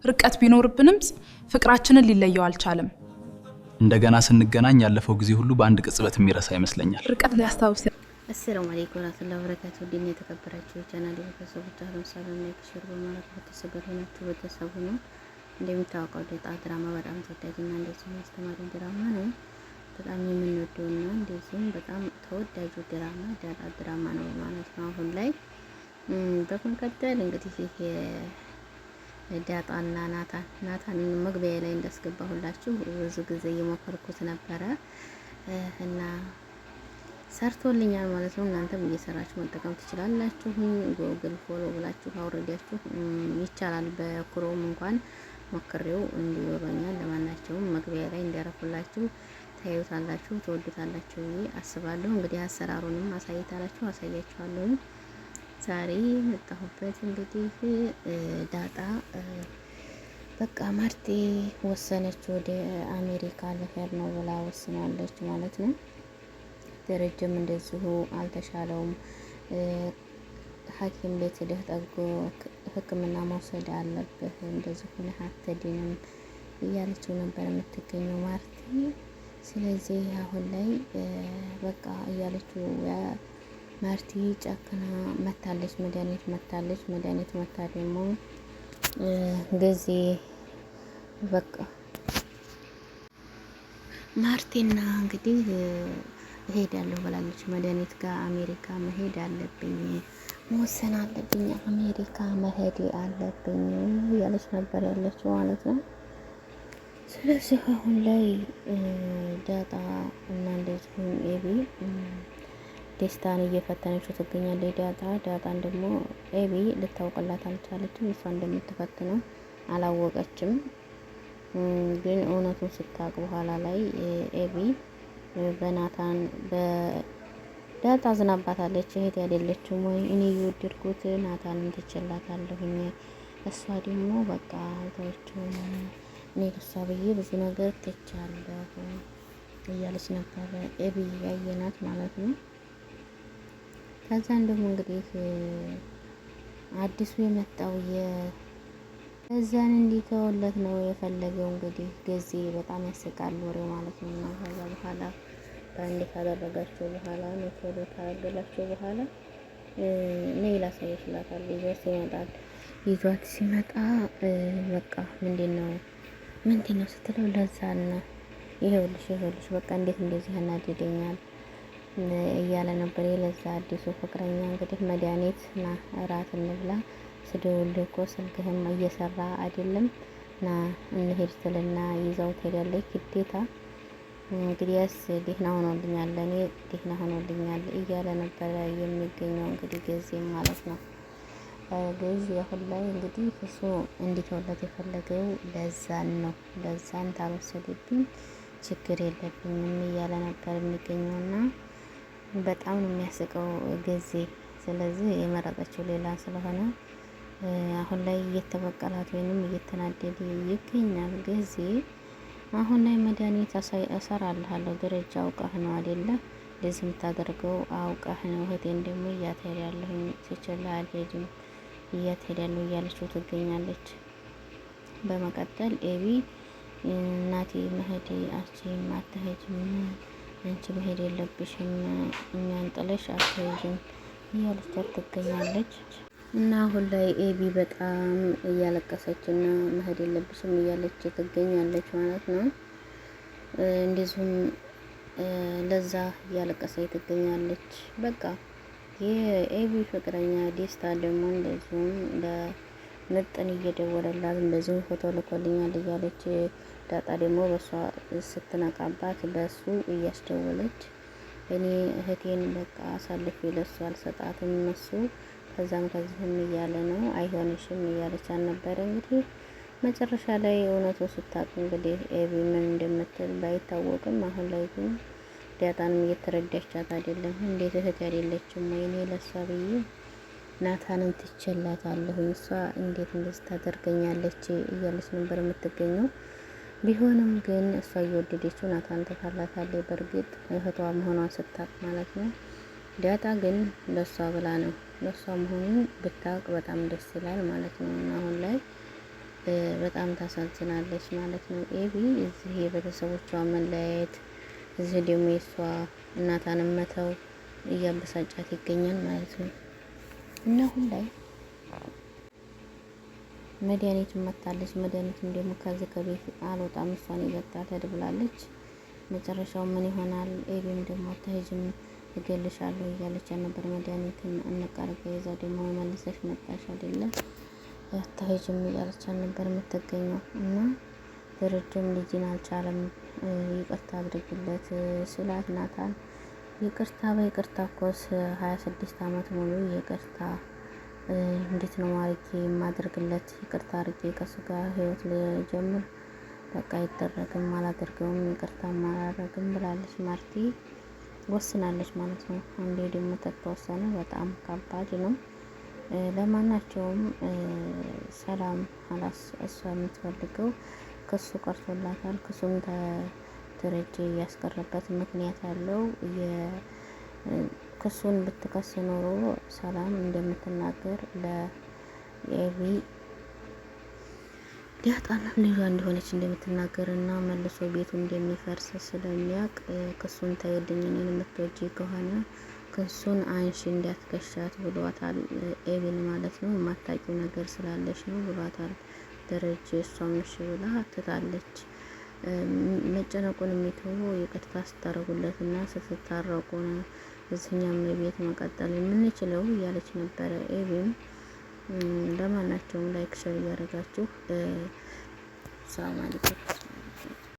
ርቀት ቢኖርብንም ፍቅራችንን ሊለየው አልቻለም። እንደገና ስንገናኝ ያለፈው ጊዜ ሁሉ በአንድ ቅጽበት የሚረሳ ይመስለኛል። ርቀት ሊያስታውስ። አሰላሙ አለይኩም ወራህመቱላሂ ወበረካቱሁ። ዲን የተከበራችሁ ቻናል ቤተሰቦች አሁን ሰላም ላይ ተሽር በማለት ቤተሰብ ሆናችሁ ቤተሰቡ ነው። እንደምታውቀው ዳጣ ድራማ በጣም ተወዳጅና እንደዚሁም አስተማሪ ድራማ ነው። በጣም የምንወደውና እንደዚሁም በጣም ተወዳጁ ድራማ ዳጣ ድራማ ነው ማለት ነው። አሁን ላይ በመቀጠል እንግዲህ ዳጣና ናታን መግቢያ ላይ እንዳስገባሁላችሁ ብዙ ጊዜ እየሞከርኩት ነበረ እና ሰርቶልኛል ማለት ነው። እናንተም እየሰራችሁ መጠቀም ትችላላችሁ። ጉግል ፎሎ ብላችሁ አውርዳችሁ ይቻላል። በክሮም እንኳን ሞክሬው እንዲወሮኛል። ለማናቸውም መግቢያ ላይ እንዲያረፉላችሁ ታዩታላችሁ፣ ተወዱታላችሁ ብዬ አስባለሁ። እንግዲህ አሰራሩንም አሳያችኋለሁ። ዛሬ መጣሁበት እንግዲህ ዳጣ በቃ ማርቴ ወሰነች፣ ወደ አሜሪካ ልሄድ ነው ብላ ወስናለች ማለት ነው። ደረጀም እንደዚሁ አልተሻለውም፣ ሐኪም ቤት ሄደህ ጠጎ ሕክምና መውሰድ አለብህ፣ እንደዚሁ ሆነ አትድንም እያለችው ነበር የምትገኘው ማርቲ። ስለዚህ አሁን ላይ በቃ እያለችው ማርቲ ጨክና መታለች፣ መድኃኒት መታ ደግሞ ጊዜ በቃ ማርቲና እንግዲህ እሄዳለሁ ብላለች። መድኃኒት ጋር አሜሪካ መሄድ አለብኝ፣ መወሰን አለብኝ፣ አሜሪካ መሄድ አለብኝ እያለች ነበር ያለችው ማለት ነው። ስለዚህ አሁን ላይ ዳጣ እና እንደዚሁም ኤቢ ደስታን እየፈተነችው ትገኛለች። ዳጣን ደግሞ ኤቢ ልታውቅላት አልቻለችም። እሷ እንደምትፈትነው አላወቀችም። ግን እውነቱን ስታውቅ በኋላ ላይ ኤቢ በናታን በዳጣ ዝናባታለች። እህት አይደለችም ወይ እኔ የወደድኩት ናታንን ትችላታለሁኝ፣ እሷ ደግሞ በቃ አልተወችውም፣ እኔ ለሷ ብዬ ብዙ ነገር ትቻለሁ እያለች ነበር ኤቢ ያየናት ማለት ነው። ከዛን ደግሞ እንግዲህ አዲሱ የመጣው እዛን እንዲተወለት ነው የፈለገው። እንግዲህ ጊዜ በጣም ያስቃል ወሬው ማለት ነው። እና ከዛ በኋላ በአንድ ካደረጋቸው በኋላ ነው ቶሎ ካደረጋቸው በኋላ ነይ ላሳየሽ ይላታል። ይዟት ሲመጣ በቃ ምንድነው ስትለው ለዛና ይኸውልሽ በቃ እንዴት እንደዚህ ያናድደኛል እያለ ነበር የለዛ አዲሱ ፍቅረኛ። እንግዲህ መድኃኒት ና እራት እንብላ ስደውልህ እኮ ስልክህም እየሰራ አይደለም ና እንሄድ ትልና ይዛው ትሄዳለች ግዴታ። እንግዲያስ ደህና ሆኖልኛል፣ እኔ ደህና ሆኖልኛል እያለ ነበረ የሚገኘው እንግዲህ ጊዜም ማለት ነው። ጊዜ አሁን ላይ እንግዲህ እሱ እንዲተውለት የፈለገው ለዛን ታልወሰደብኝ ችግር የለብኝም እያለ ነበር የሚገኘውና በጣም ነው የሚያስቀው ጊዜ። ስለዚህ የመረጠችው ሌላ ስለሆነ አሁን ላይ እየተበቀላት ወይንም እየተናደደ ይገኛል ጊዜ። አሁን ላይ መድኃኒት እሰራልሃለሁ ደረጃ አውቀህ ነው አይደለ ለዚህ የምታደርገው አውቀህ ነው። እህቴን ደግሞ እያትሄዳለሁኝ ትችላ አልሄድም እያትሄዳለሁ እያለችው ትገኛለች። በመቀጠል ኤቢ እናቴ መሄድ አትሄጂም፣ አንቺ መሄድ የለብሽም፣ እኛን ጥለሽ አትሄጂም እያለቻት ትገኛለች። እና አሁን ላይ ኤቢ በጣም እያለቀሰች እና መሄድ የለብሽም እያለች ትገኛለች ማለት ነው። እንደዚሁም ለዛ እያለቀሰች ትገኛለች። በቃ የኤቢ ፍቅረኛ ደስታ ደግሞ እንደዚሁም ለምጥን እየደወለላት እንደዚሁም ፎቶ ልኮልኛል እያለች ዳጣ ደግሞ በሷ ስትነቃባት ለሱ እያስደወለች እኔ እህቴን በቃ አሳልፌ ለሱ አልሰጣትም እሱ ከዚህም እያለ ነው አይሆንሽም እያለች አልነበረ። እንግዲህ መጨረሻ ላይ እውነቱ ስታውቅ እንግዲህ ኤቢ ምን እንደምትል ባይታወቅም አሁን ላይ ግን ዳጣንም እየተረዳቻት አይደለም። እንዴት እህት አይደለችም ወይ እኔ ለሷ ብዬ ናታንን ትችላታለሁ፣ እሷ እንዴት እንደዚህ ታደርገኛለች እያለች ነበር የምትገኘው። ቢሆንም ግን እሷ እየወደደችው ናታን ተካላታለች። በእርግጥ እህቷ መሆኗን ስታውቅ ማለት ነው። ዳጣ ግን ለሷ ብላ ነው። ለሷ መሆኑን ብታውቅ በጣም ደስ ይላል ማለት ነው። እና አሁን ላይ በጣም ታሳዝናለች ማለት ነው። ኤቢ እዚህ የቤተሰቦቿ መለያየት፣ እዚህ ደግሞ የሷ እናቷን መተው እያበሳጫት ይገኛል ማለት ነው። እና አሁን ላይ መድኃኒት መታለች። መድኃኒቱም ደግሞ ከዚህ ከቤት አልወጣም እሷን ይበጣል ብላለች። መጨረሻው ምን ይሆናል? ኤቢም ደግሞ አታሄጂም እገልሻለሁ እያለች ነበር። መድኃኒትን እንቃርገ ይዛ ደግሞ መልሰሽ መጣሽ አይደለ አታሄጂም እያለች ነበር የምትገኘው። እና ድርጅም ልጅን አልቻለም። ይቅርታ አድርግለት ስላት ናታን ይቅርታ በይቅርታ እኮስ 26 ዓመት ሙሉ ይቅርታ እንዴት ነው ማርኬ የማደርግለት? ይቅርታ አድርጌ ከሱ ጋር ህይወት ልጀምር በቃ አይደረግም፣ አላደርገውም፣ ይቅርታ አላደርግም ብላለች። ማርቲ ወስናለች ማለት ነው። አንዴ ደግሞ ተተወሰነ በጣም ከባድ ነው። ለማናቸውም ሰላም አላስ እሷ የምትፈልገው ክሱ ቀርቶላታል። ክሱም ደረጀ ያስቀረበት ምክንያት ያለው ክሱን ብትከስ ኖሮ ሰላም እንደምትናገር ለኤቢ ዲያጣና ልጇ እንደሆነች እንደምትናገርና መልሶ ቤቱ እንደሚፈርስ ስለሚያውቅ ክሱን ተይልኝ እኔን የምትወጂ ከሆነ ክሱን አንሺ እንዳትከሻት ብሏታል። ኤቢን ማለት ነው። የማታውቂው ነገር ስላለች ነው ብሏታል ደረጀ። እሷም እሺ ብላ ትታለች። መጨነቁን የሚተወው ይቅርታ ስታረጉለትና ስትታረቁ ነው እዚህኛም ቤት መቀጠል የምንችለው እያለች ነበረ። ኤቢም ለማናቸውም ላይክ ሸር እያደረጋችሁ ሰላም አለይኩም።